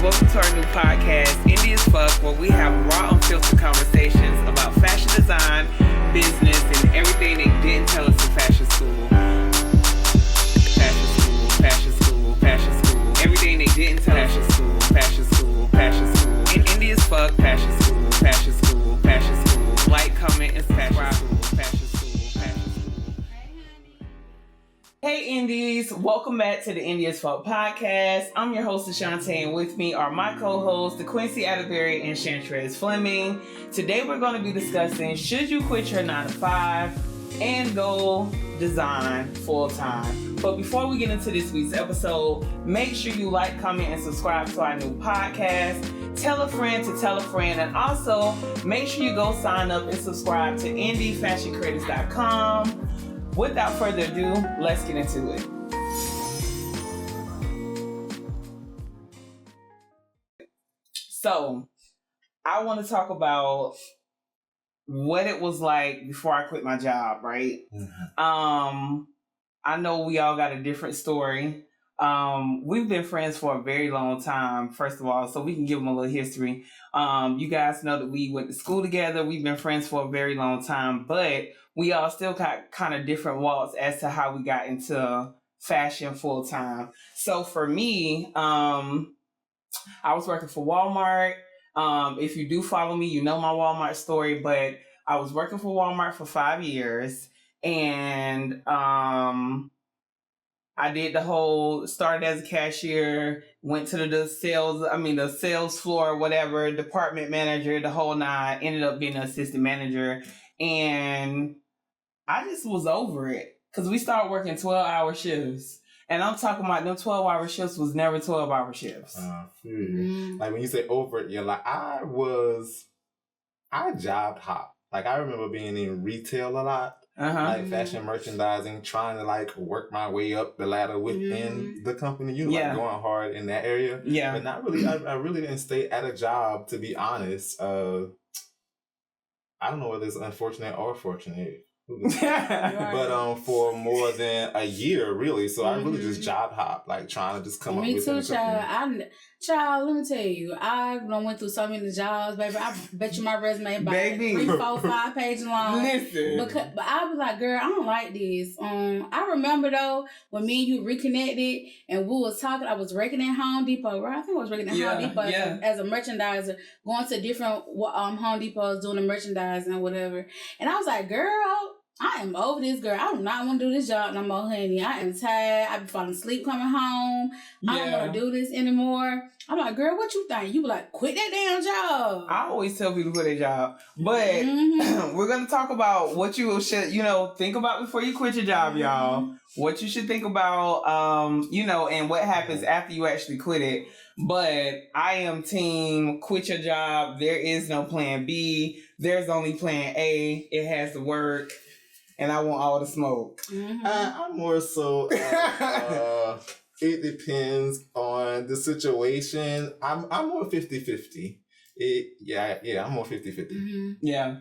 Welcome to our new podcast, Indie as Fuck, where we have raw, unfiltered conversations about fashion design, business, and everything they didn't tell us in fashion school. Fashion school. Everything they didn't tell us in school. Fashion school. In Indie as Fuck, fashion school. Like, comment, and subscribe. Fashion school. Hey Indies, welcome back to the Indie as Fuck podcast. I'm your host, Ashante, and with me are my co-hosts, the Quincy Atterbury and Chantrez Fleming. Today we're going to be discussing, should you quit your 9-to-5 and go design full-time? But before we get into this week's episode, make sure you like, comment, and subscribe to our new podcast. Tell a friend to tell a friend, and also make sure you go sign up and subscribe to IndieFashionCritics.com. Without further ado, let's get into it. So, I want to talk about what it was like before I quit my job, right? Mm-hmm. I know we all got a different story. We've been friends for a very long time, first of all, so we can give them a little history. You guys know that we went to school together. We've been friends for a very long time, but we all still got kind of different walks as to how we got into fashion full time. So for me, I was working for Walmart. If you do follow me, you know my Walmart story, but I was working for Walmart for 5 years, and I did started as a cashier, went to the sales floor, whatever, department manager, the whole nine, ended up being an assistant manager. And I just was over it because we started working 12-hour shifts. And I'm talking about them 12-hour shifts was never 12-hour shifts. Like when you say over it, you're like, I job hop. Like I remember being in retail a lot. Like fashion merchandising, trying to like work my way up the ladder within the company. Like going hard in that area. Yeah. But not really, I really didn't stay at a job, to be honest. I don't know whether it's unfortunate or fortunate. But for more than a year, really. So I really just job hop, like trying to just come up with me too, child. Child, let me tell you, I went through so many jobs, baby. I bet you my resume about 3, 4, 5 pages long. Listen. But I was like, girl, I don't like this. I remember though, when me and you reconnected and we was talking, I was working at Home Depot, right? I think I was working at Home Depot as a merchandiser, going to different Home Depots, doing the merchandising or whatever. And I was like, girl, I am over this, girl. I do not want to do this job no more, honey. I am tired. I be falling asleep coming home. I don't want to do this anymore. I'm like, girl, what you think? You be like, quit that damn job. I always tell people to quit their job. But we're going to talk about what you should, think about before you quit your job, y'all. What you should think about, and what happens after you actually quit it. But I am team quit your job. There is no plan B. There's only plan A. It has to work. And I want all the smoke. I'm more so, it depends on the situation. I'm more 50-50. I'm more 50-50. Yeah.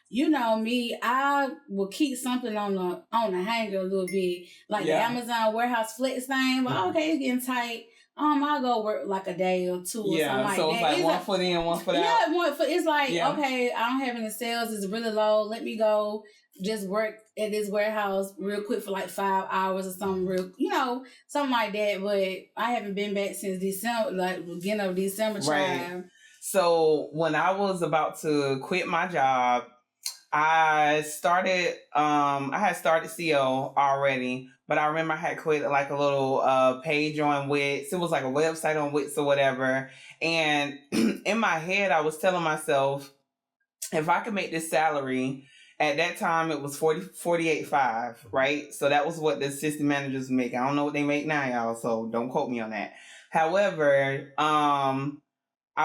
You know me, I will keep something on the hanger a little bit. Like the Amazon warehouse flex thing. But okay, it's getting tight. I'll go work like a day or two or something like that. So it's like one foot in, one foot out. Yeah, it's like, okay, I don't have any sales. It's really low. Let me go just work at this warehouse real quick for like 5 hours or something something like that. But I haven't been back since December, like beginning of December. Right. So when I was about to quit my job, I had started CO already, but I remember I had quit like a little page on Wix. It was like a website on Wix or whatever. And in my head, I was telling myself, if I could make this salary, at that time it was $48.5, right? So that was what the assistant managers make. I don't know what they make now, y'all, so don't quote me on that. However, I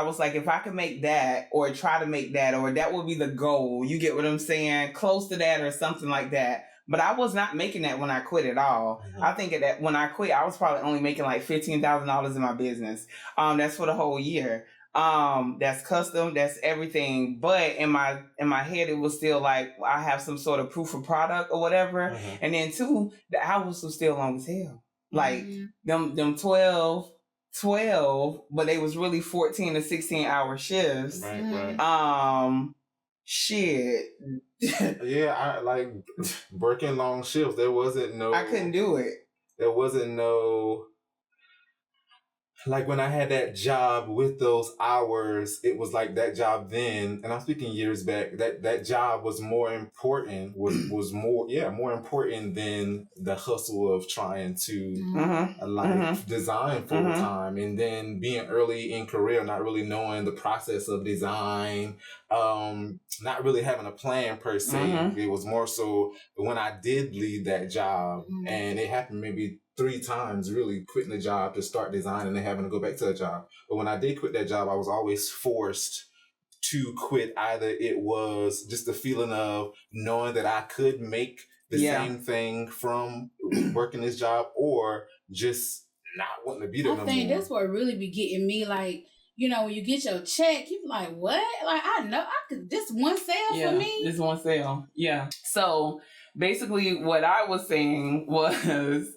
was like, if I could make that or try to make that, or that would be the goal. You get what I'm saying? Close to that or something like that. But I was not making that when I quit at all. I think that when I quit, I was probably only making like $15,000 in my business. That's for the whole year. That's custom, that's everything. But in my head, it was still like, I have some sort of proof of product or whatever. And then 2, the hours was still long as hell. Like them 12 12, but they was really 14 to 16 hour shifts. Right. Shit. Yeah, I like working long shifts. There wasn't no. I couldn't do it. There wasn't no. Like when I had that job with those hours, it was like that job then, and I'm speaking years back, that job was more important, was more important than the hustle of trying to design full time, and then being early in career, not really knowing the process of design, not really having a plan per se. It was more so when I did leave that job, and it happened maybe 3 times, really quitting the job to start designing and having to go back to a job. But when I did quit that job, I was always forced to quit. Either it was just the feeling of knowing that I could make the same thing from working this job, or just not wanting to be there no more. I think that's what really be getting me, like, you know, when you get your check, you be like, what? Like, I know I could, this one sale for me? This one sale. Yeah. So basically what I was saying was,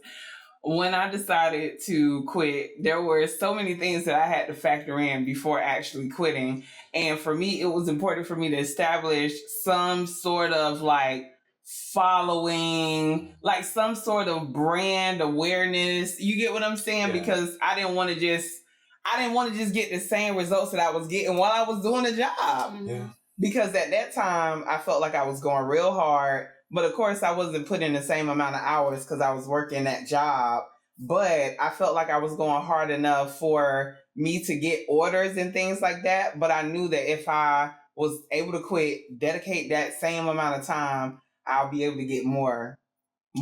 when I decided to quit, there were so many things that I had to factor in before actually quitting. And for me, it was important for me to establish some sort of like following, like some sort of brand awareness. You get what I'm saying? Yeah. Because I didn't want to just get the same results that I was getting while I was doing the job. Yeah. Because at that time, I felt like I was going real hard. But of course, I wasn't putting the same amount of hours because I was working that job. But I felt like I was going hard enough for me to get orders and things like that. But I knew that if I was able to quit, dedicate that same amount of time, I'll be able to get more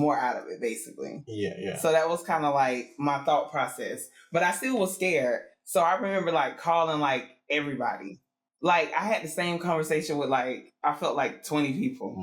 out of it, basically. Yeah. So that was kind of like my thought process. But I still was scared. So I remember like calling like everybody. Like, I had the same conversation with, like, I felt like 20 people.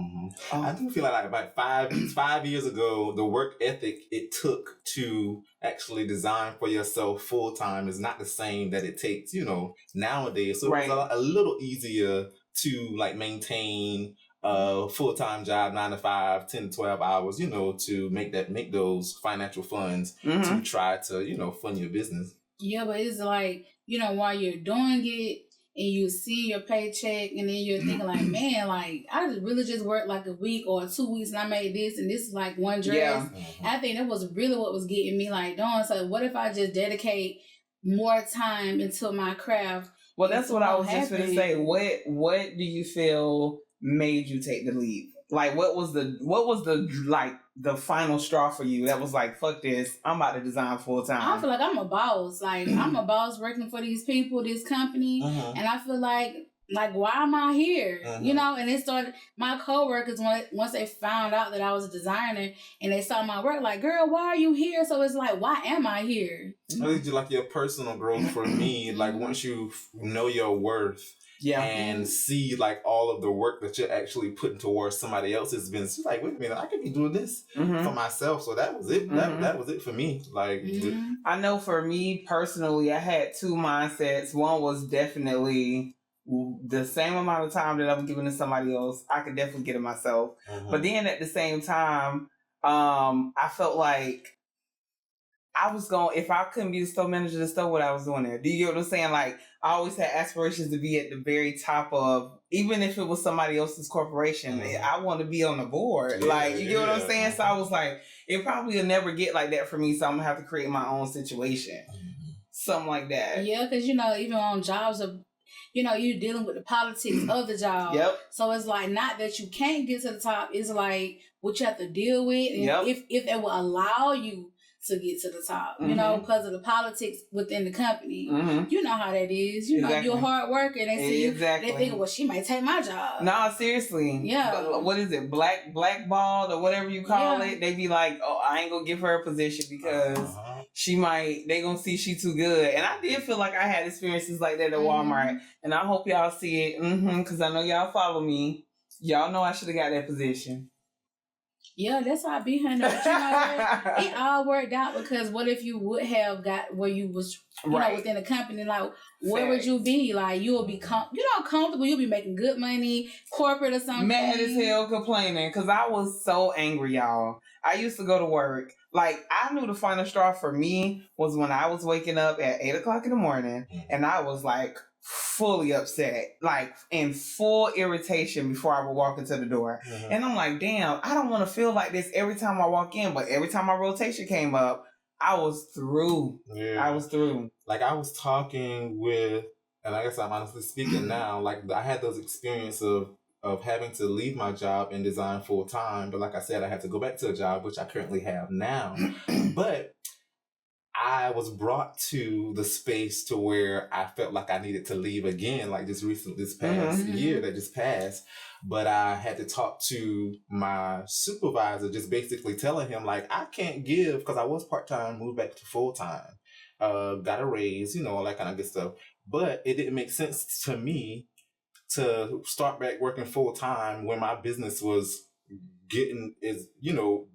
I do feel like about 5 years ago, the work ethic it took to actually design for yourself full time is not the same that it takes, you know, nowadays. So it was a little easier to, like, maintain a full-time job, 9 to 5, 10 to 12 hours, you know, to make those financial funds to try to, you know, fund your business. Yeah, but it's like, you know, while you're doing it, and you see your paycheck, and then you're thinking like, man, like, I really just worked like a week or 2 weeks, and I made this, and this is like one dress. Yeah. I think that was really what was getting me like, darn, so what if I just dedicate more time into my craft? Well, that's what I was just going to say. What do you feel made you take the leap? Like, what was the final straw for you that was like, fuck this, I'm about to design full time? I feel like I'm a boss. Like, I'm a boss working for these people, this company, and I feel like, why am I here? You know, and it started, my coworkers, once they found out that I was a designer and they saw my work, like, girl, why are you here? So it's like, why am I here? I think like your personal growth for me, like once you know your worth, and see like all of the work that you're actually putting towards somebody else's business. Like, wait a minute, I could be doing this for myself. So that was it. That was it for me. Like, I know for me personally, I had 2 mindsets. One was definitely the same amount of time that I'm giving to somebody else, I could definitely get it myself. But then at the same time, I felt like I was if I couldn't be the store manager of the store, what I was doing there. Do you get what I'm saying? Like, I always had aspirations to be at the very top of, even if it was somebody else's corporation, I want to be on the board. You get what I'm saying? So I was like, it probably will never get like that for me, so I'm going to have to create my own situation. Something like that. Yeah, because, you know, even on jobs of, you know, you're dealing with the politics of the job. Yep. So it's like, not that you can't get to the top, it's like what you have to deal with. And if they will allow you to get to the top, you know, because of the politics within the company. You know how that is. You know, you're a hard worker, and they see you, they think, well, she might take my job. Nah, seriously. Yeah. What is it? Blackballed or whatever you call it. They be like, oh, I ain't gonna give her a position because they gonna see she too good. And I did feel like I had experiences like that at Walmart. And I hope y'all see it. Because I know y'all follow me. Y'all know I should have got that position. Yeah, that's how I be hunting. But you know what? It all worked out because what if you would have got where you was, you know, within the company? Like, where would you be? Like, you'll be, comfortable. You'll be making good money, corporate or something. Mad as hell complaining because I was so angry, y'all. I used to go to work. Like, I knew the final straw for me was when I was waking up at 8 o'clock in the morning and I was like fully upset, like in full irritation before I would walk into the door. And I'm like, damn, I don't want to feel like this every time I walk in, but every time my rotation came up, I was through. Yeah. I was through. Like, I was talking with, and I guess I'm honestly speaking now, like, I had those experiences of having to leave my job in design full time. But like I said, I had to go back to a job, which I currently have now. But I was brought to the space to where I felt like I needed to leave again, like this past year that just passed. But I had to talk to my supervisor, just basically telling him, like, I can't give, because I was part-time, moved back to full-time, got a raise, you know, all that kind of good stuff. But it didn't make sense to me to start back working full-time when my business was getting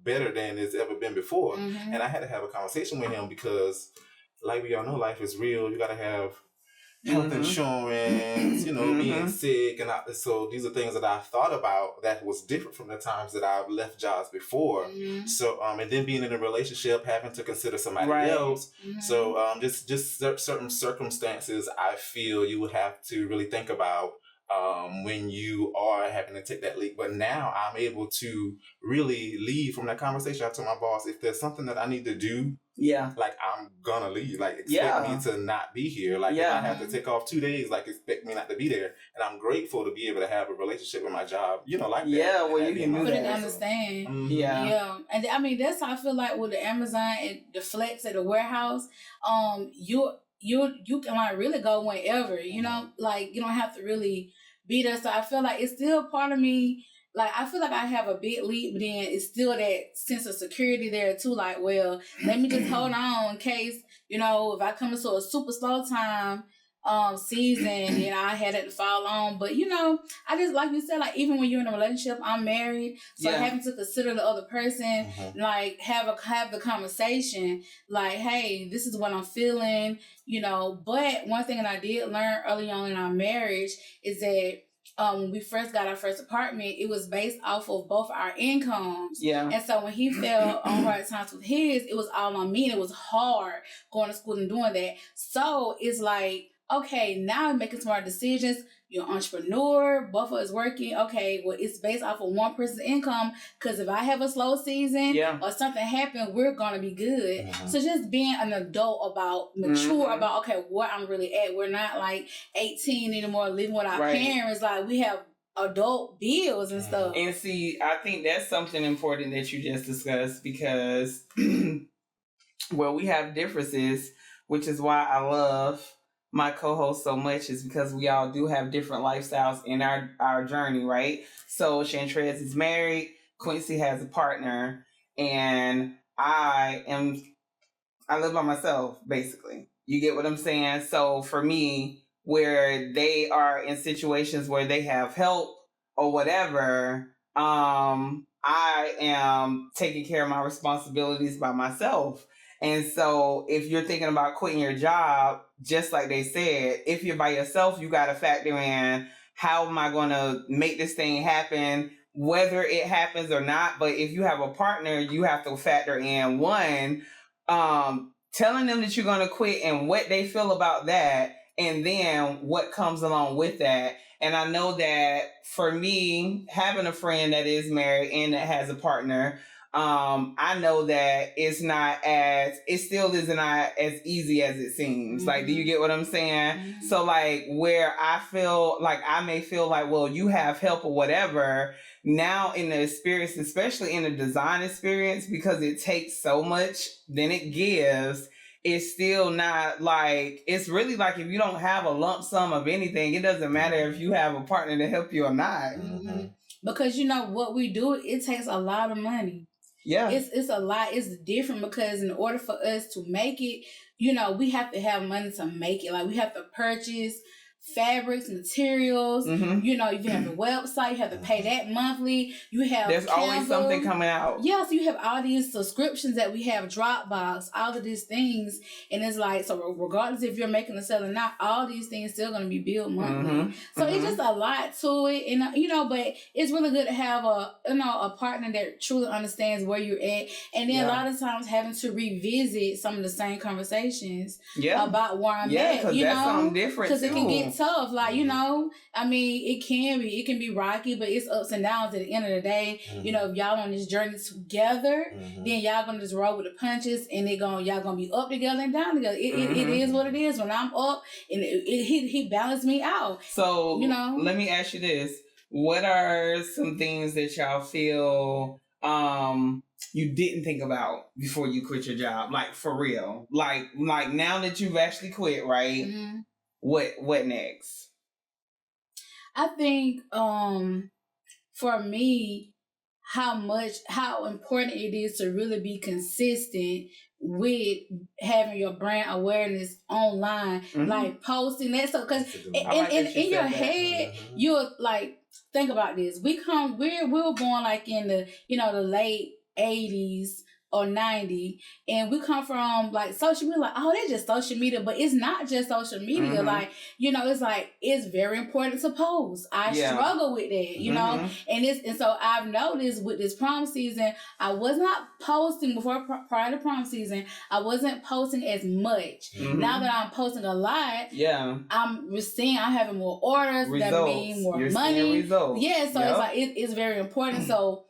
better than it's ever been before. And I had to have a conversation with him because, like we all know, life is real. You got to have health insurance, being sick. And so these are things that I thought about that was different from the times that I've left jobs before. So, and then being in a relationship, having to consider somebody else. So just certain circumstances, I feel you would have to really think about when you are having to take that leap. But now I'm able to really leave from that conversation. I told my boss, if there's something that I need to do, like, I'm gonna leave. Like, expect me to not be here. Like, if I have to take off 2 days, like, expect me not to be there. And I'm grateful to be able to have a relationship with my job, like that. Yeah, well, you can do that. Understand. Yeah. And I mean, that's how I feel like with the Amazon and the Flex at the warehouse, you can, like, really go whenever, like, you don't have to really be there. So I feel like it's still part of me. Like, I feel like I have a big leap, but then it's still that sense of security there too. Like, well, let me just hold on in case, if I come into a super slow time season and I had it to fall on. But I just, like you said, like, even when you're in a relationship, I'm married, so having to consider the other person, like, have the conversation, like, hey, this is what I'm feeling, But one thing that I did learn early on in our marriage is that when we first got our first apartment, it was based off of both our incomes. Yeah. And so when he fell on hard times with his, it was all on me, and it was hard going to school and doing that. So it's like, okay, now I'm making smart decisions. You're an entrepreneur. Both of us working. Okay, well, it's based off of one person's income, because if I have a slow season or something happen, we're going to be good. So just being an adult mature about, okay, where I'm really at. We're not like 18 anymore living with our parents. Like, we have adult bills and stuff. And see, I think that's something important that you just discussed, because, well, we have differences, which is why I love my co-host so much, is because we all do have different lifestyles in our journey, right? So Chantrez is married, Quincy has a partner, and I live by myself, basically. You get what I'm saying? So for me, where they are in situations where they have help or whatever, I am taking care of my responsibilities by myself. And so if you're thinking about quitting your job, just like they said, if you're by yourself, you got to factor in, how am I going to make this thing happen, whether it happens or not. But if you have a partner, you have to factor in, one, telling them that you're going to quit and what they feel about that, and then what comes along with that. And I know that for me, having a friend that is married and that has a partner, I know that it still is not as easy as it seems. Like, do you get what I'm saying? So, like, where I feel like I may feel like, well, you have help or whatever, now in the experience, especially in the design experience, because it takes so much than it gives, it's still not like, it's really like, if you don't have a lump sum of anything, it doesn't matter if you have a partner to help you or not. Because what we do, it takes a lot of money. Yeah. It's a lot. It's different, because in order for us to make it, we have to have money to make it. Like, we have to purchase fabrics, materials. You know, you have the website, you have to pay that monthly. You have there's always something coming out. Yeah, so you have all these subscriptions that we have, Dropbox, all of these things, and it's like, so regardless if you're making a sale or not, all these things still going to be billed monthly. So it's just a lot to it, and you know, but it's really good to have a partner that truly understands where you're at, and then a lot of times having to revisit some of the same conversations about where I'm at. You know, something different because it can get tough. Like, you know, I mean, it can be rocky, but it's ups and downs at the end of the day. You know, if y'all on this journey together, then y'all gonna just roll with the punches, and y'all gonna be up together and down together. It is what it is. When I'm up, and he balanced me out. So, you know, let me ask you this: what are some things that y'all feel you didn't think about before you quit your job? Like, for real, like now that you've actually quit, right? What next? I think for me, how important it is to really be consistent with having your brand awareness online, like posting that stuff. Because in your head, you're like, think about this. We were born like in the, you know, the late 80s or 90, and we come from like social media, like, oh, that's just social media, but it's not just social media. Like, you know, it's like, it's very important to post. I struggle with that, you know, and so I've noticed with this prom season, I was not posting prior to prom season. I wasn't posting as much. Now that I'm posting a lot, I'm having more orders. Results. That mean more money. Yeah, so it's like it's very important. So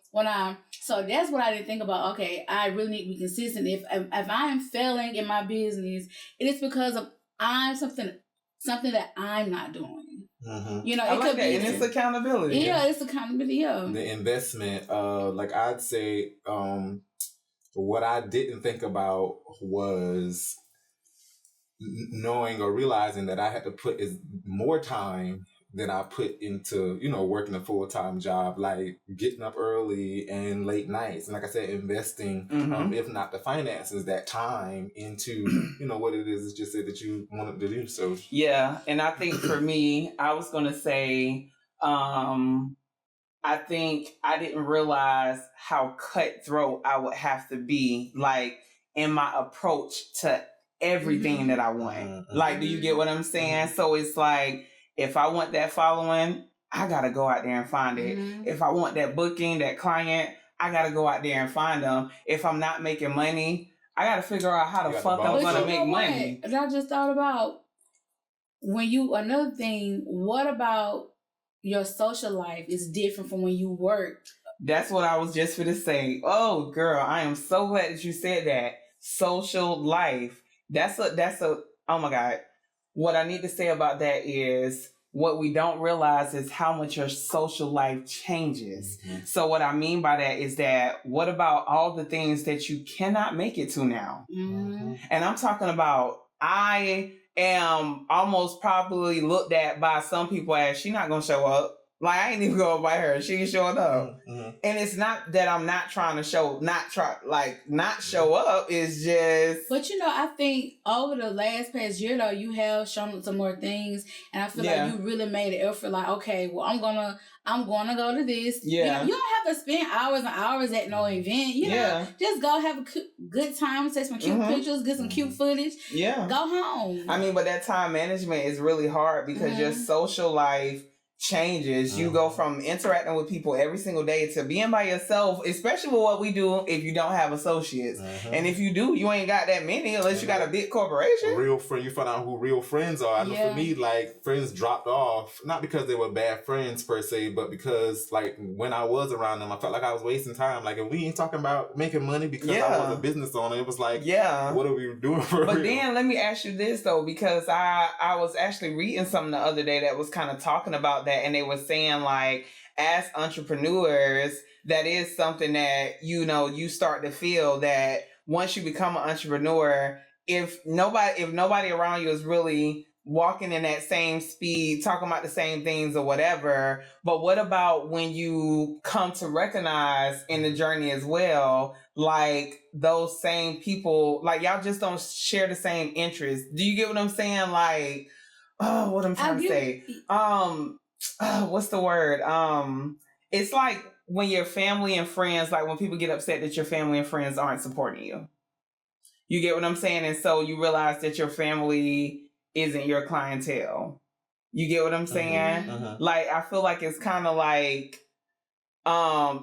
that's what I didn't think about. Okay, I really need to be consistent. If I am failing in my business, it is because of something that I'm not doing. You know, I like that, and it's accountability. Yeah, it's accountability. Yeah, the investment. Like I'd say, what I didn't think about was knowing or realizing that I had to put more time than I put into, you know, working a full-time job, like getting up early and late nights. And like I said, investing, if not the finances, that time into, you know, what it is just said that you wanted to do. So yeah. And I think for me, I was going to say, I think I didn't realize how cutthroat I would have to be, like, in my approach to everything that I want. Like, do you get what I'm saying? So it's like, if I want that following, I got to go out there and find it. If I want that booking, that client, I got to go out there and find them. If I'm not making money, I got to figure out how the fuck I'm going to make money. And I just thought about another thing, what about your social life is different from when you work? That's what I was just going to say. Oh, girl, I am so glad that you said that. Social life. That's a, oh my God. What I need to say about that is what we don't realize is how much your social life changes. So what I mean by that is that what about all the things that you cannot make it to now? And I'm talking about, I am almost probably looked at by some people as she not going to show up. Like, I ain't even going by her. She ain't showing up. And it's not that I'm not trying to show up. It's just... But, you know, I think over the last past year, though, you have shown some more things. And I feel like you really made an effort. Like, okay, well, I'm gonna go to this. Yeah. You don't have to spend hours and hours at no event. You know, just go have a good time, take some cute pictures, get some cute footage. Yeah. Go home. I mean, but that time management is really hard because your social life changes. You go from interacting with people every single day to being by yourself, especially with what we do if you don't have associates. And if you do, you ain't got that many unless you got a big corporation. Real friend, you find out who real friends are. I know for me, like, friends dropped off, not because they were bad friends per se, but because, like, when I was around them, I felt like I was wasting time. Like, if we ain't talking about making money because I was a business owner, it was like, what are we doing for But real? then let me ask you this, though, because I was actually reading something the other day that was kind of talking about that, and they were saying, like, as entrepreneurs, that is something that, you know, you start to feel that once you become an entrepreneur, if nobody around you is really walking in that same speed, talking about the same things or whatever, but what about when you come to recognize in the journey as well, like, those same people, like, y'all just don't share the same interests? Do you get what I'm saying? Like, what I'm trying to say. What's the word? It's like when your family and friends, like when people get upset that your family and friends aren't supporting you. You get what I'm saying? And so you realize that your family isn't your clientele. You get what I'm saying? Like, I feel like it's kind of like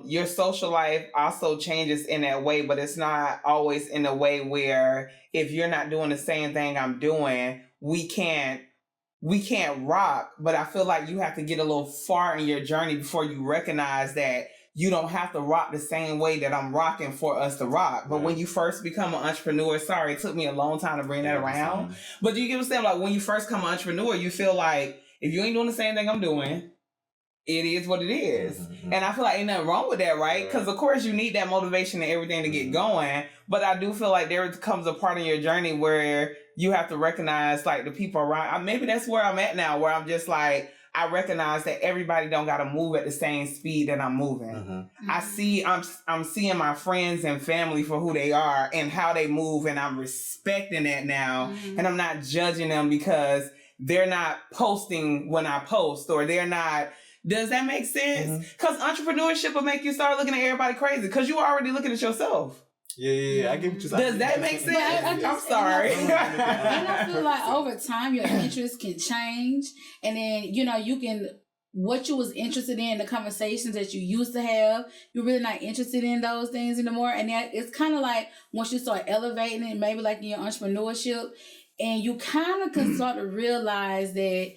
your social life also changes in that way, but it's not always in a way where if you're not doing the same thing I'm doing, we can't rock. But I feel like you have to get a little far in your journey before you recognize that you don't have to rock the same way that I'm rocking for us to rock. But when you first become an entrepreneur, sorry, it took me a long time to bring that around. But do you get what I'm saying? Like, when you first become an entrepreneur, you feel like if you ain't doing the same thing I'm doing, it is what it is. And I feel like ain't nothing wrong with that, right? Because of course you need that motivation and everything to get going. But I do feel like there comes a part in your journey where you have to recognize like the people around. Maybe that's where I'm at now, where I'm just like, I recognize that everybody don't got to move at the same speed that I'm moving. I'm seeing my friends and family for who they are and how they move, and I'm respecting that now. And I'm not judging them because they're not posting when I post, or they're not. Does that make sense? Because entrepreneurship will make you start looking at everybody crazy because you already looking at yourself. Yeah. I get what you're saying. Does that make sense? I'm sorry. And I feel like over time your interests can change, and then you can, what you was interested in, the conversations that you used to have, you're really not interested in those things anymore. And that it's kind of like once you start elevating it, maybe like in your entrepreneurship, and you kind of can start to realize that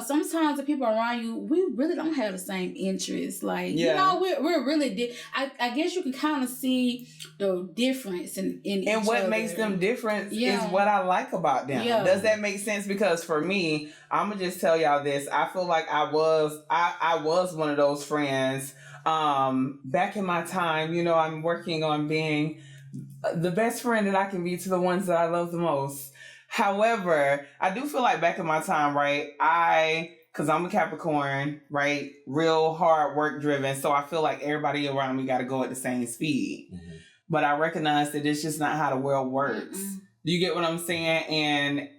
sometimes the people around you, we really don't have the same interests. Like, we're really I guess you can kind of see the difference in and what other. Makes them different is what I like about them. Does that make sense? Because for me, I'm gonna just tell y'all this. I feel like I was one of those friends back in my time. I'm working on being the best friend that I can be to the ones that I love the most. However, I do feel like back in my time, right, because I'm a Capricorn, right, real hard work driven, so I feel like everybody around me got to go at the same speed. But I recognize that it's just not how the world works. Do you get what I'm saying? And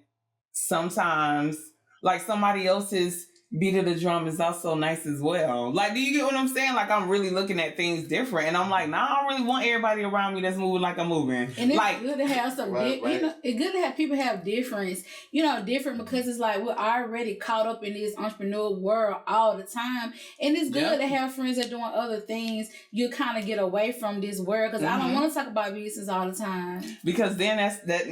sometimes, like, somebody else's beat of the drum is also nice as well. Like, do you get what I'm saying? Like, I'm really looking at things different, and I'm like, nah, I don't really want everybody around me that's moving like I'm moving. And it's like, good to have some, it's good to have people have different because it's like we're already caught up in this entrepreneur world all the time, and it's good to have friends that are doing other things. You kind of get away from this world because I don't want to talk about business all the time. Because then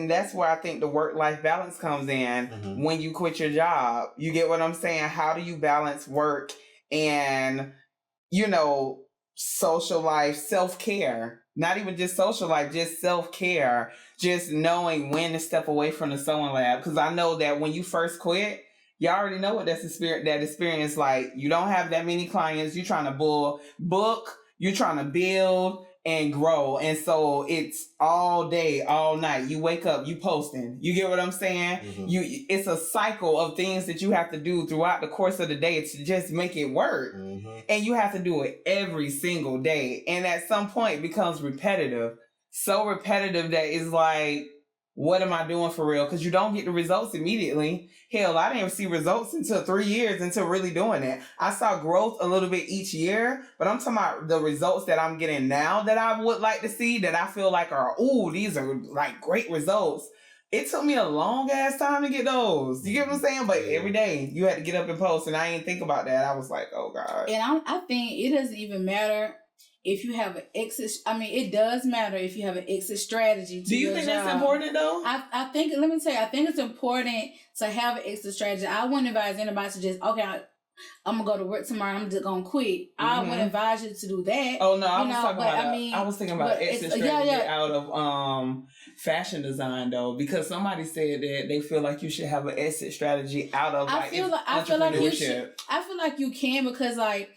that's where I think the work-life balance comes in when you quit your job. You get what I'm saying? How do you balance work and, social life, self-care? Not even just social life, just self-care. Just knowing when to step away from the sewing lab. Because I know that when you first quit, you already know what that experience like. You don't have that many clients. You're trying to book. You're trying to build and grow. And so it's all day, all night. You wake up, you posting. You get what I'm saying? It's a cycle of things that you have to do throughout the course of the day to just make it work. And you have to do it every single day. And at some point it becomes repetitive. So repetitive that it's like, what am I doing for real? Because you don't get the results immediately. Hell, I didn't see results until 3 years until really doing it. I saw growth a little bit each year, but I'm talking about the results that I'm getting now that I would like to see, that I feel like these are like great results. It took me a long ass time to get those. You get what I'm saying? But every day you had to get up and post, and I didn't think about that. I was like, oh God. And I think it doesn't even matter if you have an exit. I mean, it does matter if you have an exit strategy. Do you think that's important though? I think, let me tell you, I think it's important to have an exit strategy. I wouldn't advise anybody to just, I'm gonna go to work tomorrow, I'm just gonna quit. I wouldn't advise you to do that. Oh no, I was thinking about exit strategy out of fashion design though, because somebody said that they feel like you should have an exit strategy out of entrepreneurship. I feel like you can, because like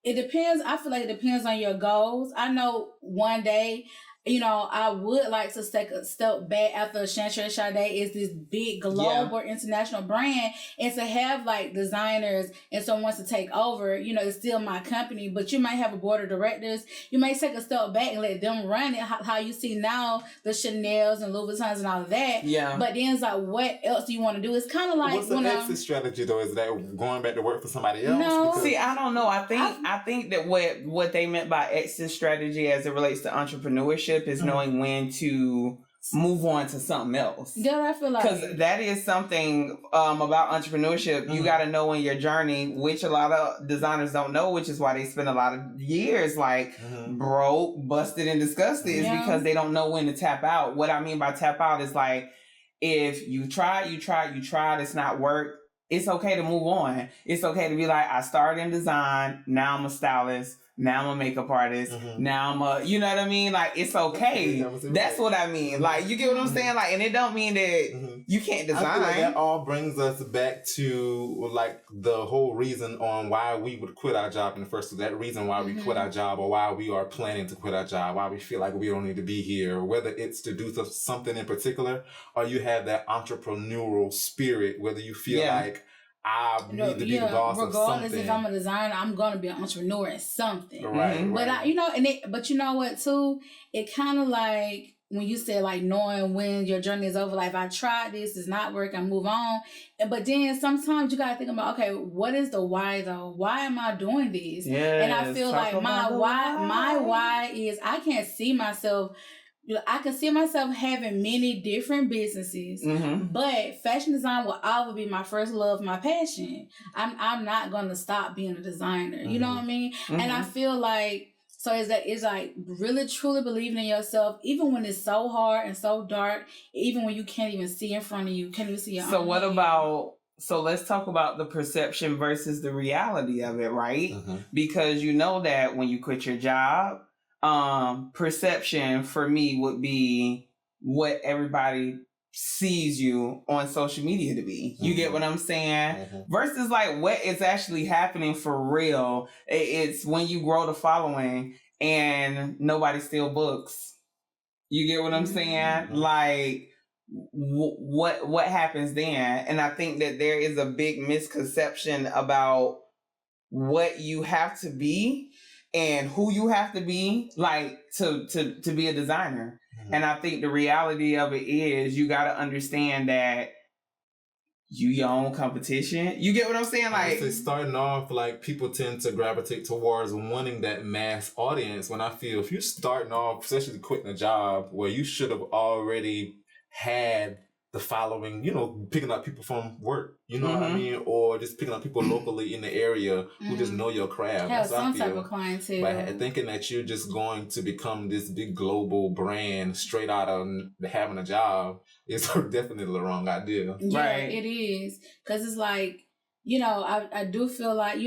it depends. I feel like it depends on your goals. I know one day I would like to take a step back after Chantre Sade is this big global international brand, and to have like designers and someone wants to take over, it's still my company, but you might have a board of directors. You may take a step back and let them run it, how you see now the Chanels and Louis Vuittons and all of that. Yeah. But then it's like, what else do you want to do? It's kind of like, what's the exit strategy though? Is that going back to work for somebody else? No. See, I don't know. I think that what they meant by exit strategy as it relates to entrepreneurship is knowing when to move on to something else. Yeah, I feel like, because that is something about entrepreneurship. You got to know in your journey, which a lot of designers don't know, which is why they spend a lot of years like broke, busted, and disgusted, is because they don't know when to tap out. What I mean by tap out is like, if you tried, it's not worked, it's okay to move on. It's okay to be like, I started in design, now I'm a stylist, now I'm a makeup artist, now I'm a, you know what I mean? Like, it's okay. That's what I mean. Like, you get what I'm saying? Like, and it don't mean that you can't design. I feel like that all brings us back to, like, the whole reason on why we would quit our job in the first place. That reason why we quit our job, or why we are planning to quit our job, why we feel like we don't need to be here, whether it's to do something in particular, or you have that entrepreneurial spirit, whether you feel like, I need to be the boss of something. Regardless if I'm a designer, I'm gonna be an entrepreneur in something. Right. But but you know what too? It kind of like when you said like knowing when your journey is over. Like, if I tried this, it's not working, I move on. But then sometimes you gotta think about, okay, what is the why though? Why am I doing this? Yes, and I feel like my why is I can't see myself. I can see myself having many different businesses, but fashion design will always be my first love, my passion. I'm not gonna stop being a designer. You know what I mean? And I feel like, so it's like really truly believing in yourself, even when it's so hard and so dark, even when you can't even see in front of you, can't even see your So own what hand. So let's talk about the perception versus the reality of it, right? Because you know that when you quit your job, perception for me would be what everybody sees you on social media to be. You get what I'm saying? Versus like what is actually happening for real. It's when you grow the following and nobody still books. You get what I'm saying? Like, what happens then? And I think that there is a big misconception about what you have to be and who you have to be, like, to be a designer. And I think the reality of it is you got to understand that you your own competition. You get what I'm saying? Like, starting off, like, people tend to gravitate towards wanting that mass audience. When I feel if you're starting off, especially quitting a job where you should have already had the following, picking up people from work, you know what I mean? Or just picking up people locally in the area who just know your craft. Have some type of clientele. But thinking that you're just going to become this big global brand straight out of having a job is definitely the wrong idea. Yeah, right. It is. Because it's like, I do feel like,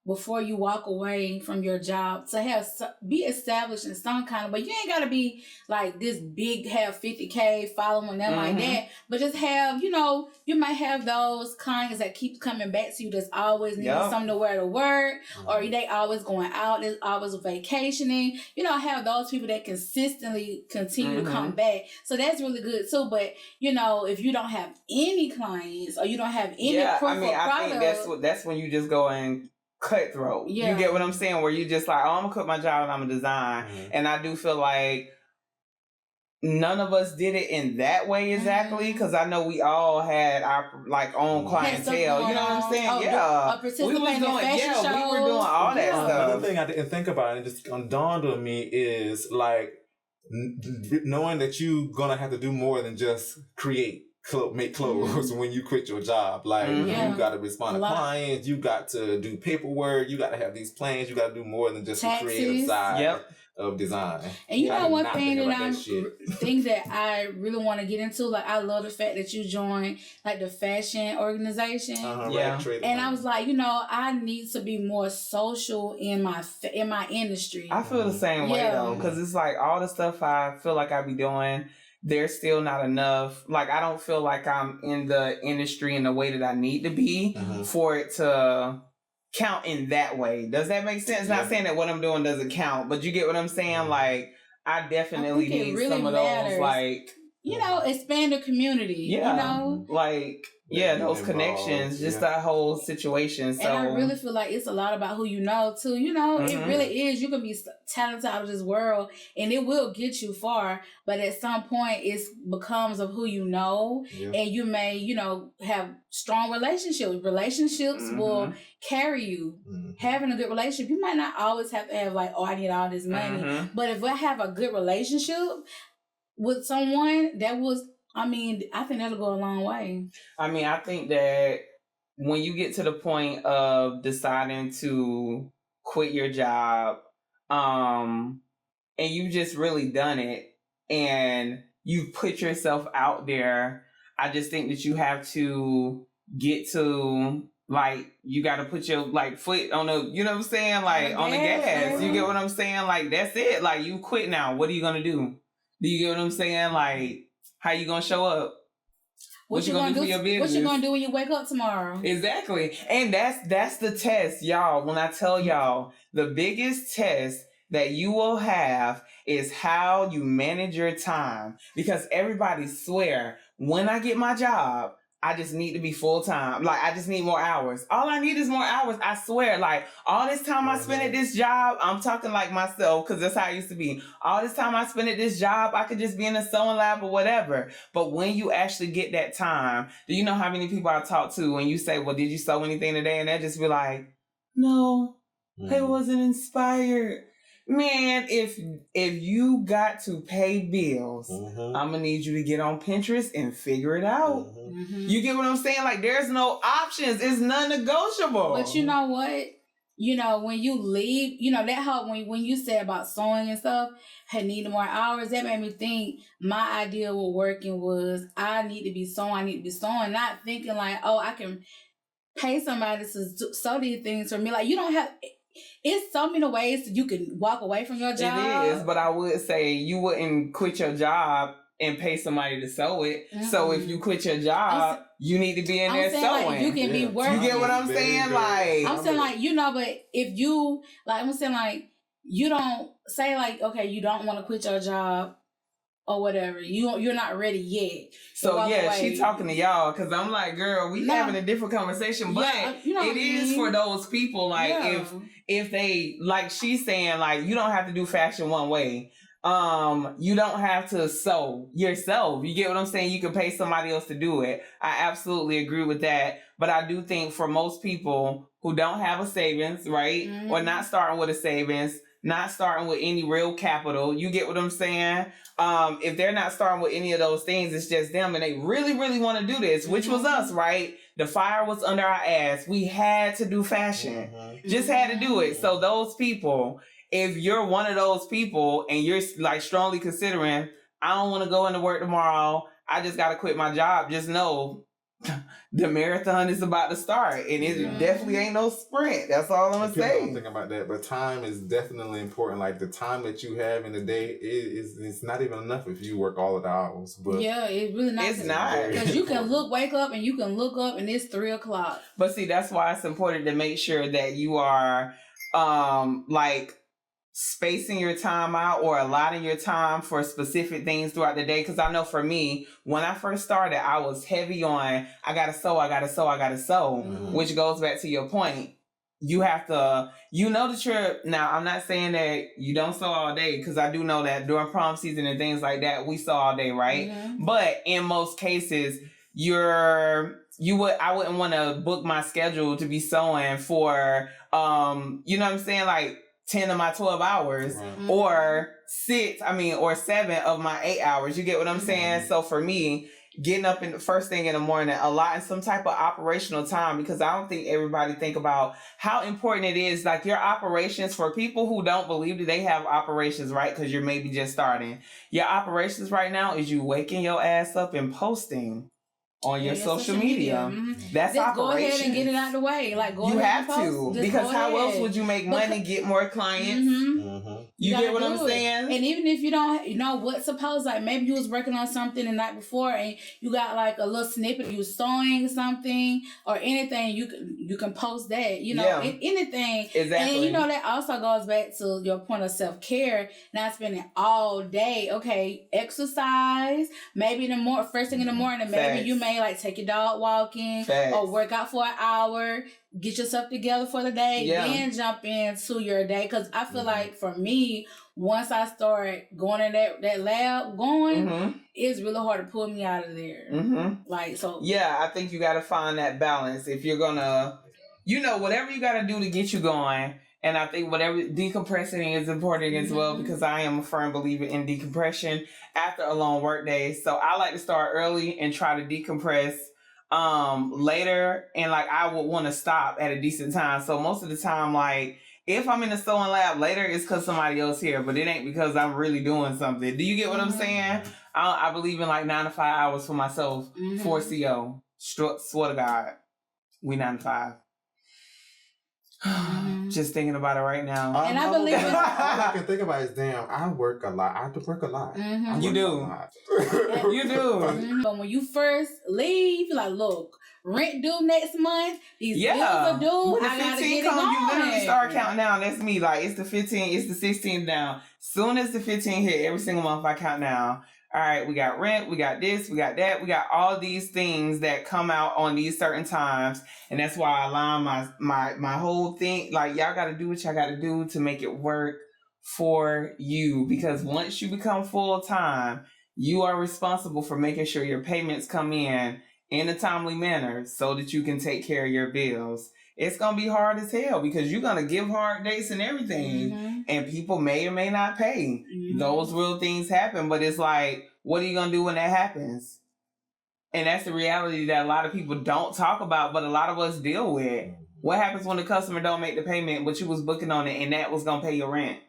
before you walk away from your job, to be established in some kind of way. You ain't got to be like this big, have 50K following them like that, but just have, you might have those clients that keep coming back to you that's always needing something to wear to work, or they always going out, there's always vacationing. Have those people that consistently continue to come back. So that's really good too. But, if you don't have any clients or you don't have any proof of product. I think that's when you just go and cutthroat. You get what I'm saying? Where you just like, I'm gonna quit my job and I'm gonna design. And I do feel like none of us did it in that way exactly, because I know we all had our own clientele. You know what I'm saying? We was doing, we were doing all that stuff. Another thing I didn't think about, and it just dawned on me, is like knowing that you're gonna have to do more than just make clothes when you quit your job. Like, you got to respond to clients, you got to do paperwork, you got to have these plans, you got to do more than just the creative side of design. And one thing that I really want to get into, like, I love the fact that you joined like the fashion organization. And I was like, I need to be more social in my industry. I feel the same way though, because it's like all the stuff I feel like I be doing, there's still not enough. Like, I don't feel like I'm in the industry in the way that I need to be for it to count in that way. Does that make sense? Not saying that what I'm doing doesn't count, but you get what I'm saying? Like, I definitely need really some of those, like, you know, expand the community. Yeah, you know, like. Yeah, those connections, just that whole situation. So, and I really feel like it's a lot about who you know, too. You know, it really is. You can be talented out of this world, and it will get you far. But at some point, it becomes of who you know, and you may, you know, have strong relationships. Relationships will carry you. Having a good relationship, you might not always have to have like, oh, I need all this money. But if I have a good relationship with someone, I think that'll go a long way. I mean, I think that when you get to the point of deciding to quit your job, and you just really done it, and you put yourself out there, I just think that you have to get to, like, you got to put your, like, foot on the, you know what I'm saying? Like, on the gas. You get what I'm saying? Like, that's it. Like, you quit now. What are you going to do? Do you get what I'm saying? Like, how you gonna show up? What you gonna do for your business? What you gonna do when you wake up tomorrow? Exactly. And that's the test, y'all. When I tell y'all, the biggest test that you will have is how you manage your time. Because everybody swear, when I get my job, I just need to be full-time. Like, I just need more hours. All I need is more hours. I swear, like, all this time I spend at this job, I'm talking like myself, because that's how I used to be. All this time I spend at this job, I could just be in a sewing lab or whatever. But when you actually get that time, do you know how many people I talk to when you say, well, did you sew anything today? And they just be like, no, I wasn't inspired. Man, if you got to pay bills, I'm gonna need you to get on Pinterest and figure it out. You get what I'm saying? Like, there's no options. It's non-negotiable. But you know what? You know, when you leave, you know, that helped when you said about sewing and stuff, had needed more hours, that made me think my idea with working was I need to be sewing, not thinking like, oh, I can pay somebody to sew these things for me. Like, you don't have... It's so many ways that you can walk away from your job. It is, but I would say you wouldn't quit your job and pay somebody to sew it. So if you quit your job, you need to be in there sewing. Like, you can be working. You get what I'm saying? Like, I'm saying, like, you know, but if you, like, I'm saying, like, you don't say, like, okay, you don't want to quit your job or whatever. You're not ready yet. So yeah, she talking to y'all, because I'm like, girl, we having a different conversation, but it is for those people, like, if they, like she's saying, like, you don't have to do fashion one way. You don't have to sew yourself. You get what I'm saying? You can pay somebody else to do it. I absolutely agree with that. But I do think for most people who don't have a savings, right? Or not starting with a savings, not starting with any real capital, you get what I'm saying? If they're not starting with any of those things, it's just them and they really, really want to do this, which was us, right? The fire was under our ass. We had to do fashion. Just had to do it. So those people, if you're one of those people and you're like strongly considering, I don't want to go into work tomorrow, I just got to quit my job, just know the marathon is about to start, and it definitely ain't no sprint. That's all I'm gonna say. Think about that, but time is definitely important. Like, the time that you have in the day it's not even enough if you work all of the hours. But it's really not. It's not, because you can wake up and you can look up and it's 3:00. But see, that's why it's important to make sure that you are like spacing your time out or allotting your time for specific things throughout the day. Because I know for me, when I first started, I was heavy on, I gotta sew, which goes back to your point. You have to, you know that you're, now I'm not saying that you don't sew all day, because I do know that during prom season and things like that, we sew all day, right? But in most cases, I wouldn't want to book my schedule to be sewing for, you know what I'm saying? Like, 10 of my 12 hours or 7 of my 8 hours. You get what I'm saying? So for me, getting up in the first thing in the morning, allotting some type of operational time, because I don't think everybody think about how important it is. Like, your operations, for people who don't believe that they have operations, right? Because you're maybe just starting. Your operations right now is you waking your ass up and posting on your social media. That's just operation. Go ahead and get it out of the way. Like, you have to, because how else would you make money, get more clients? You get what I'm saying? And even if you don't know what suppose, like maybe you was working on something the night before and you got like a little snippet, you sewing something or anything, you can post that, anything. Exactly. And that also goes back to your point of self-care, not spending all day. Okay, exercise, maybe first thing in the morning, maybe you may like take your dog walking or work out for an hour. Get yourself together for the day, then jump into your day. Because I feel like for me, once I start going in that lab it's really hard to pull me out of there. Like, so. Yeah, I think you got to find that balance. If you're going to, whatever you got to do to get you going. And I think whatever decompressing is important as well, because I am a firm believer in decompression after a long work day. So I like to start early and try to decompress later, and like I would want to stop at a decent time. So most of the time, like if I'm in the sewing lab later, it's because somebody else here, but it ain't because I'm really doing something. Do you get what I'm saying? I believe in like 9 to 5 hours for myself for CO. Swear to God, we 9 to 5. Just thinking about it right now. And I believe in all I can think about is, damn, I work a lot. I have to work a lot. You do. You do. But when you first leave, you're like, look, rent due next month. These bills are due. When the I gotta 15th get it come, going. you literally start counting down. That's me. Like, it's the 15th, it's the 16th now. Soon as the 15th hit, every single month I count down. All right, we got rent, we got this, we got that, we got all these things that come out on these certain times, and that's why I align my whole thing. Like, y'all got to do what y'all got to do to make it work for you, because once you become full time, you are responsible for making sure your payments come in a timely manner so that you can take care of your bills. It's going to be hard as hell because you're going to give hard dates and everything, and people may or may not pay. Those real things happen, but it's like, what are you going to do when that happens? And that's the reality that a lot of people don't talk about, but a lot of us deal with. What happens when the customer don't make the payment, but you was booking on it and that was going to pay your rent?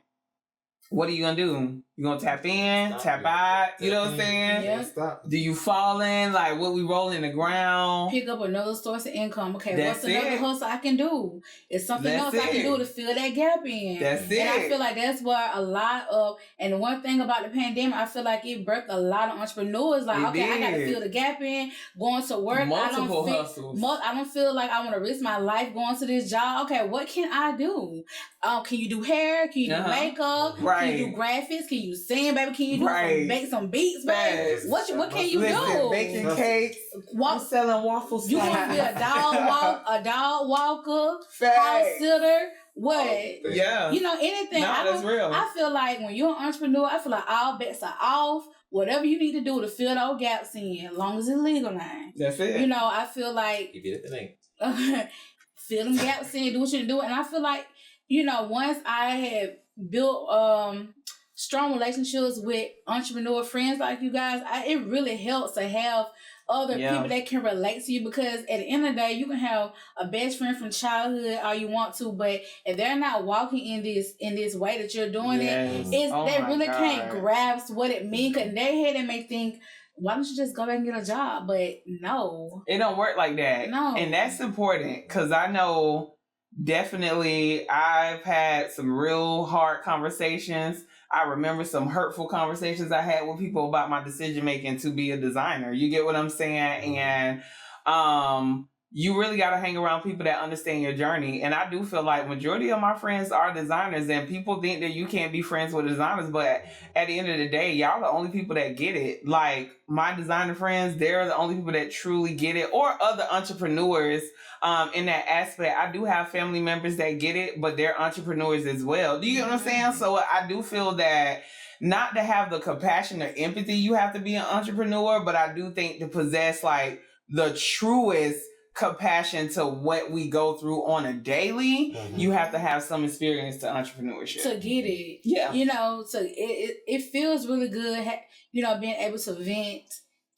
What are you going to do? You going to tap in, tap out? You know what I'm saying? Yeah. Do you fall in? Like, what we roll in the ground? Pick up another source of income. Okay, what's another hustle I can do? It's something else I can do to fill that gap in. That's it. And I feel like that's where a lot of, and one thing about the pandemic, I feel like it birthed a lot of entrepreneurs. Like, I got to fill the gap in, going to work. Multiple hustles. I don't feel like I want to risk my life going to this job. Okay, what can I do? Can you do hair? Can you do makeup? Can you do graphics? Can you sing, baby? Can you do make some beats, baby? What can you do? Baking cakes. I'm selling waffles. You want to be a dog walker, house sitter. What? Anything. That's real. I feel like when you're an entrepreneur, I feel like all bets are off. Whatever you need to do to fill those gaps in, as long as it's legal now. That's it. I feel like you did it fill them gaps in, do what you do. And I feel like, once I had built strong relationships with entrepreneur friends like you guys, it really helps to have other people that can relate to you, because at the end of the day, you can have a best friend from childhood all you want to, but if they're not walking in this way that you're doing they really can't grasp what it means, because in their head they may think, why don't you just go back and get a job? But no. It don't work like that. No. And that's important, because I know definitely I've had some real hard conversations. I remember some hurtful conversations I had with people about my decision making to be a designer. You get what I'm saying? And you really got to hang around people that understand your journey. And I do feel like majority of my friends are designers, and people think that you can't be friends with designers. But at the end of the day, y'all the only people that get it. Like my designer friends, they're the only people that truly get it, or other entrepreneurs in that aspect. I do have family members that get it, but they're entrepreneurs as well. Do you get what I'm saying? So I do feel that not to have the compassion or empathy, you have to be an entrepreneur, but I do think to possess like the truest compassion to what we go through on a daily, you have to have some experience to entrepreneurship to get it. So it feels really good, being able to vent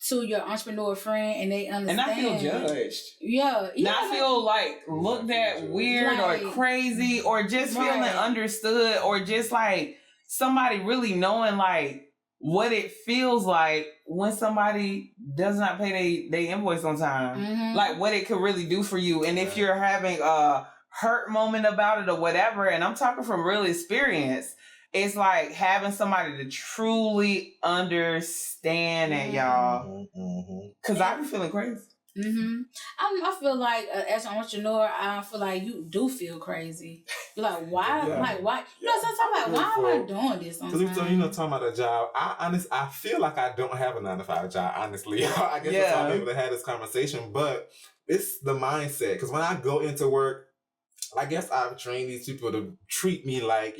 to your entrepreneur friend and they understand. And I feel judged. Yeah. Not feel like looked at weird or crazy, or just feeling understood, or just like somebody really knowing like what it feels like when somebody does not pay they invoice on time. Like what it could really do for you. And if you're having a hurt moment about it or whatever, and I'm talking from real experience, it's like having somebody to truly understand it, y'all. Because I be feeling crazy. I feel like as an entrepreneur, I feel like you do feel crazy. You're like, why? Yeah. Like, why? You know, sometimes I'm like, why am I doing this? Because talking about a job, I feel like I don't have a 9-to-5 job. Honestly, I guess that's why I'm able to have this conversation. But it's the mindset. Because when I go into work, I guess I've trained these people to treat me like,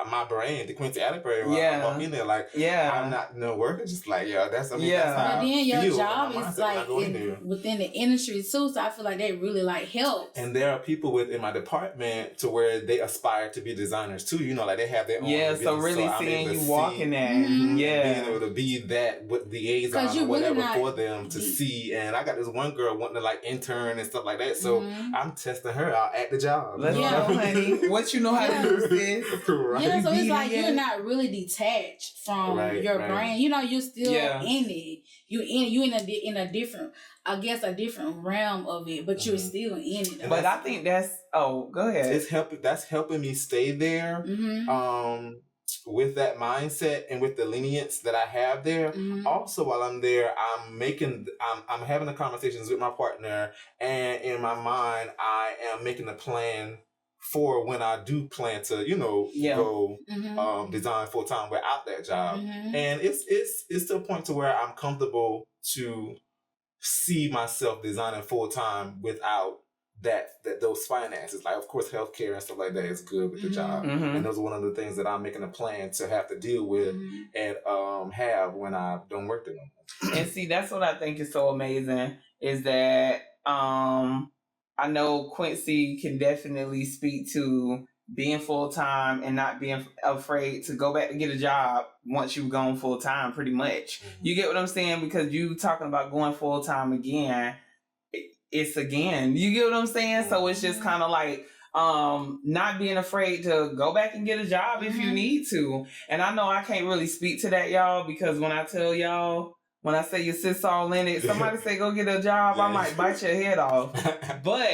my brand, the Quincy Atterbury. I walk in there like, I'm not no worker, just like, that's how but then your job is like within the industry too, so I feel like that really like helps. And there are people within my department to where they aspire to be designers too, like they have their own business. So really seeing you walking that, being able to be that with liaison or whatever really for them to see. And I got this one girl wanting to like intern and stuff like that, so I'm testing her out at the job. Let's go, honey. What you know how to do, sis. Right. Yeah, so it's like you're not really detached from your brand. You're still in it. You in a different, I guess, a different realm of it, but you're still in it. But I think that's go ahead. That's helping me stay there. With that mindset and with the lenience that I have there. Also, while I'm there, I'm having the conversations with my partner, and in my mind, I am making a plan for when I do plan to, go design full time without that job. And it's to a point to where I'm comfortable to see myself designing full time without those finances. Like, of course, healthcare and stuff like that is good with the job. And those are one of the things that I'm making a plan to have to deal with and have when I don't work there no more. And see, that's what I think is so amazing is that I know Quincy can definitely speak to being full-time and not being afraid to go back to get a job once you've gone full-time, pretty much. You get what I'm saying? Because you talking about going full-time again, it's again. You get what I'm saying? So it's just kind of like not being afraid to go back and get a job if you need to. And I know I can't really speak to that, y'all, because when I tell y'all, when I say your sis all in it, somebody say go get a job, I might bite your head off. But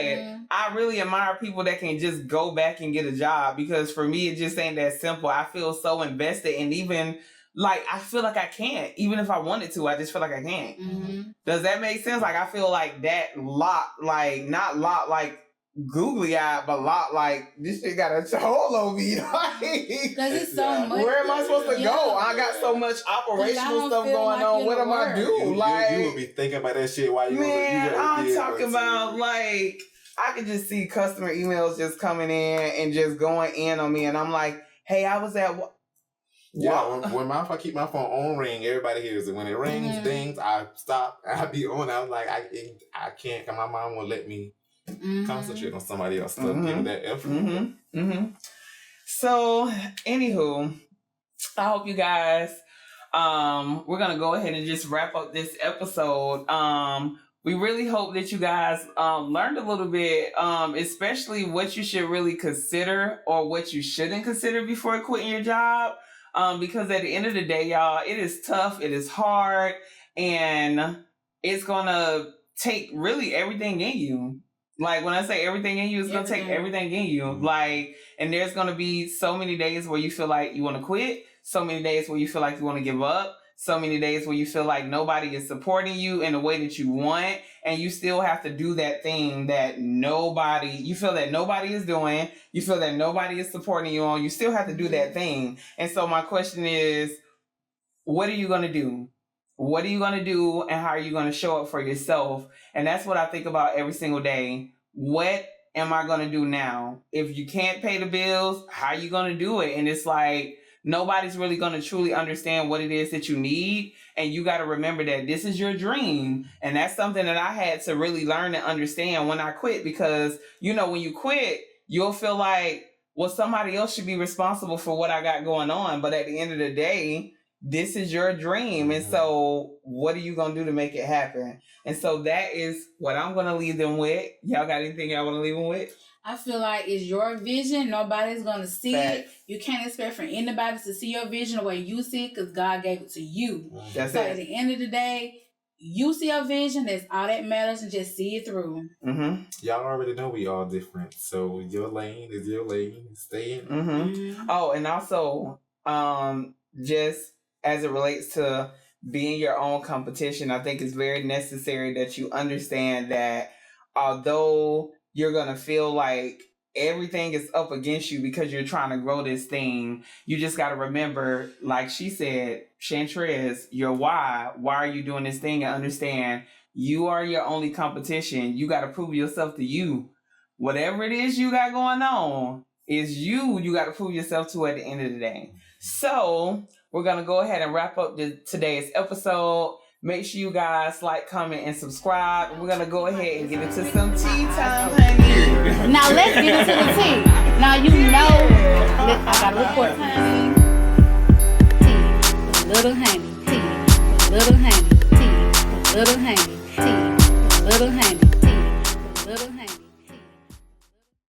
I really admire people that can just go back and get a job, because for me, it just ain't that simple. I feel so invested, and even like I feel like I can't. Even if I wanted to, I just feel like I can't. Does that make sense? Like I feel like that not googly eyed, but like this shit got a hold on me. Because it's so much. Where am I supposed to go? I got so much operational stuff going on. What am I do? You would be thinking about that shit while you I'm talking about like I could just see customer emails just coming in and just going in on me, and I'm like, hey, I was at what? Yeah, when if I keep my phone on ring, everybody hears it. When it rings, dings, I stop. I be on. I was like, I can't. Cause my mom won't let me concentrate on somebody else. Give me that effort. So, anywho, I hope you guys. We're gonna go ahead and just wrap up this episode. We really hope that you guys learned a little bit, especially what you should really consider or what you shouldn't consider before quitting your job. Because at the end of the day, y'all, it is tough, it is hard, and it's gonna take really everything in you. Like when I say everything in you, it's gonna take everything in you. Like, and there's gonna be so many days where you feel like you want to quit, so many days where you feel like you want to give up, so many days where you feel like nobody is supporting you in the way that you want, and you still have to do that thing that you feel that nobody is doing, you feel that nobody is supporting you on, you still have to do that thing. And so my question is, what are you going to do? What are you going to do, and how are you going to show up for yourself? And that's what I think about every single day. What am I going to do now? If you can't pay the bills, how are you going to do it? And it's like, nobody's really going to truly understand what it is that you need. And you got to remember that this is your dream. And that's something that I had to really learn and understand when I quit. Because, when you quit, you'll feel like, well, somebody else should be responsible for what I got going on. But at the end of the day, this is your dream. And so what are you going to do to make it happen? And so that is what I'm going to leave them with. Y'all got anything y'all want to leave them with? I feel like it's your vision. Nobody's going to see it. You can't expect for anybody to see your vision the way you see it, because God gave it to you. That's so it. at the end of the day, you see a vision, that's all that matters, and just see it through. Mm-hmm. Y'all already know we all different, so your lane is your lane. Stay in. Mm-hmm. Oh, and also, just as it relates to being your own competition, I think it's very necessary that you understand that although you're gonna feel like everything is up against you because you're trying to grow this thing, you just got to remember, like she said, Chantrez, your why are you doing this thing, and understand you are your only competition. You got to prove yourself to you. Whatever it is you got going on is you got to prove yourself to at the end of the day. So we're going to go ahead and wrap up today's episode. Make sure you guys like, comment, and subscribe. We're going to go ahead and get into some tea time, honey. Now let's get into the tea. Now you know, I got to report time. Tea, little honey.